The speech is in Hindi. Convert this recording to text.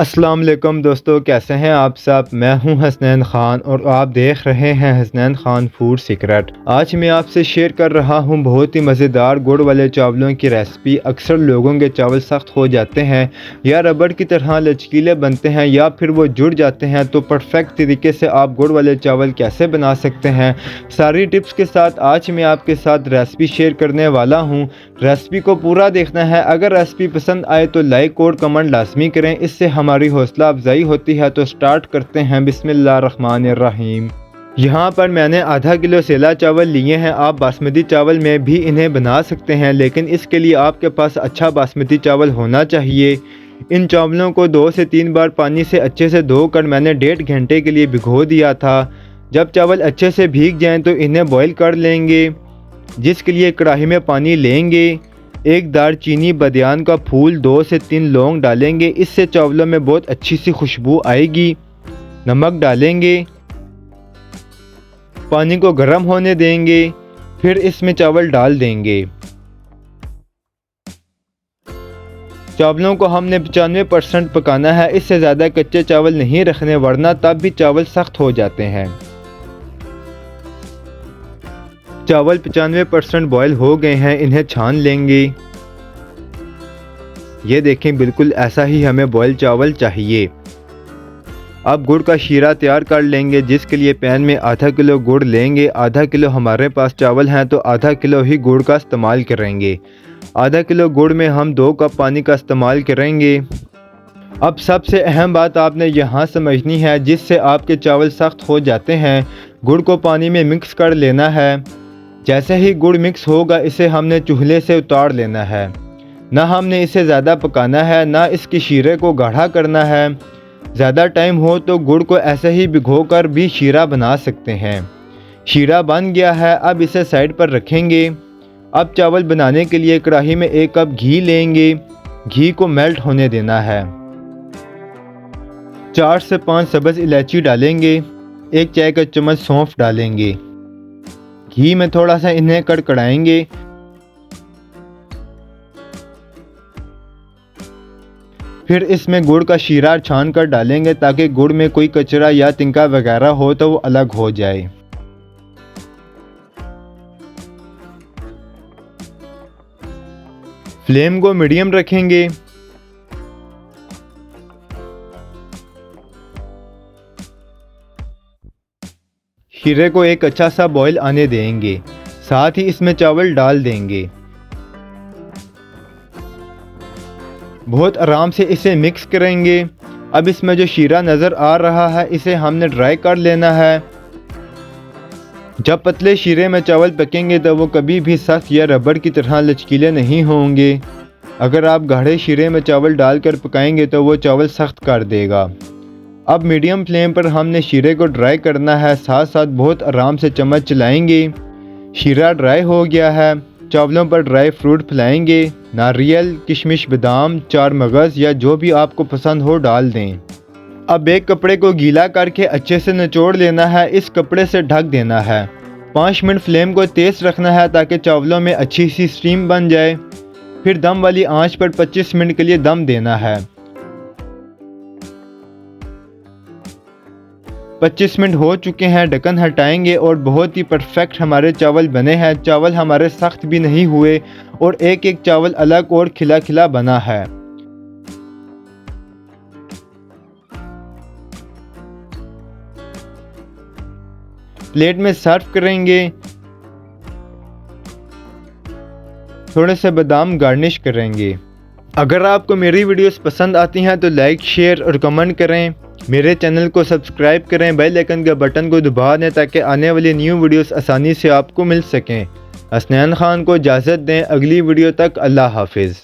अस्सलाम वालेकुम दोस्तों, कैसे हैं आप सब। मैं हूं हसनैन ख़ान और आप देख रहे हैं हसनैन ख़ान फूड सीक्रेट। आज मैं आपसे शेयर कर रहा हूं बहुत ही मज़ेदार गुड़ वाले चावलों की रेसिपी। अक्सर लोगों के चावल सख्त हो जाते हैं या रबड़ की तरह लचकीले बनते हैं या फिर वो जुड़ जाते हैं, तो परफेक्ट तरीके से आप गुड़ वाले चावल कैसे बना सकते हैं, सारी टिप्स के साथ आज मैं आपके साथ रेसिपी शेयर करने वाला हूँ। रेसिपी को पूरा देखना है। अगर रेसिपी पसंद आए तो लाइक और कमेंट लाजमी करें, इससे हमारी हौसला अफजाई होती है। तो स्टार्ट करते हैं। बिस्मिल्लाहिर्रहमानिर्रहीम। यहाँ पर मैंने आधा किलो सेला चावल लिए हैं। आप बासमती चावल में भी इन्हें बना सकते हैं, लेकिन इसके लिए आपके पास अच्छा बासमती चावल होना चाहिए। इन चावलों को 2 से 3 बार पानी से अच्छे से धोकर मैंने 1.5 घंटे के लिए भिगो दिया था। जब चावल अच्छे से भीग जाएं तो इन्हें बॉईल कर लेंगे, जिसके लिए कढ़ाई में पानी लेंगे। एक दालचीनी, बादियान का फूल, 2 से 3 लौंग डालेंगे, इससे चावलों में बहुत अच्छी सी खुशबू आएगी। नमक डालेंगे, पानी को गर्म होने देंगे, फिर इसमें चावल डाल देंगे। चावलों को हमने 95% पकाना है, इससे ज़्यादा कच्चे चावल नहीं रखने, वरना तब भी चावल सख्त हो जाते हैं। चावल 95% बॉयल हो गए हैं, इन्हें छान लेंगे। ये देखें, बिल्कुल ऐसा ही हमें बॉयल चावल चाहिए। अब गुड़ का शीरा तैयार कर लेंगे, जिसके लिए पैन में आधा किलो गुड़ लेंगे। आधा किलो हमारे पास चावल हैं तो आधा किलो ही गुड़ का इस्तेमाल करेंगे। आधा किलो गुड़ में हम 2 कप पानी का इस्तेमाल करेंगे। अब सबसे अहम बात आपने यहाँ समझनी है, जिससे आपके चावल सख्त हो जाते हैं। गुड़ को पानी में मिक्स कर लेना है। जैसे ही गुड़ मिक्स होगा, इसे हमने चूल्हे से उतार लेना है। ना हमने इसे ज़्यादा पकाना है, ना इसके शीरे को गाढ़ा करना है। ज़्यादा टाइम हो तो गुड़ को ऐसे ही भिगोकर भी शीरा बना सकते हैं। शीरा बन गया है, अब इसे साइड पर रखेंगे। अब चावल बनाने के लिए कढ़ाई में 1 कप घी लेंगे। घी को मेल्ट होने देना है। 4 से 5 सब्ज़ इलायची डालेंगे। 1 चाय का चम्मच सौंफ डालेंगे। घी में थोड़ा सा इन्हें कड़कड़ाएंगे। फिर इसमें गुड़ का शीरा छान कर डालेंगे, ताकि गुड़ में कोई कचरा या तिनका वगैरह हो तो वो अलग हो जाए। फ्लेम को मीडियम रखेंगे। शीरे को एक अच्छा सा बॉईल आने देंगे, साथ ही इसमें चावल डाल देंगे। बहुत आराम से इसे मिक्स करेंगे। अब इसमें जो शीरा नज़र आ रहा है, इसे हमने ड्राई कर लेना है। जब पतले शीरे में चावल पकेंगे तो वो कभी भी सख्त या रबड़ की तरह लचकीले नहीं होंगे। अगर आप गाढ़े शीरे में चावल डालकर पकाएंगे तो वो चावल सख्त कर देगा। अब मीडियम फ्लेम पर हमने शीरे को ड्राई करना है, साथ साथ बहुत आराम से चम्मच चलाएंगे। शीरा ड्राई हो गया है। चावलों पर ड्राई फ्रूट फैलाएंगे। नारियल, किशमिश, बादाम, 4 मगज़ या जो भी आपको पसंद हो डाल दें। अब एक कपड़े को गीला करके अच्छे से निचोड़ लेना है। इस कपड़े से ढक देना है। 5 मिनट फ्लेम को तेज़ रखना है, ताकि चावलों में अच्छी सी स्टीम बन जाए। फिर दम वाली आंच पर 25 मिनट के लिए दम देना है। 25 मिनट हो चुके हैं, ढक्कन हटाएंगे और बहुत ही परफेक्ट हमारे चावल बने हैं। चावल हमारे सख्त भी नहीं हुए और एक एक चावल अलग और खिला खिला बना है। प्लेट में सर्व करेंगे। थोड़े से बादाम गार्निश करेंगे। अगर आपको मेरी वीडियोस पसंद आती हैं तो लाइक, शेयर और कमेंट करें। मेरे चैनल को सब्सक्राइब करें, बेल आइकन के बटन को दबा दें, ताकि आने वाली न्यू वीडियोस आसानी से आपको मिल सकें। हसनैन ख़ान को इजाज़त दें। अगली वीडियो तक अल्लाह हाफिज़।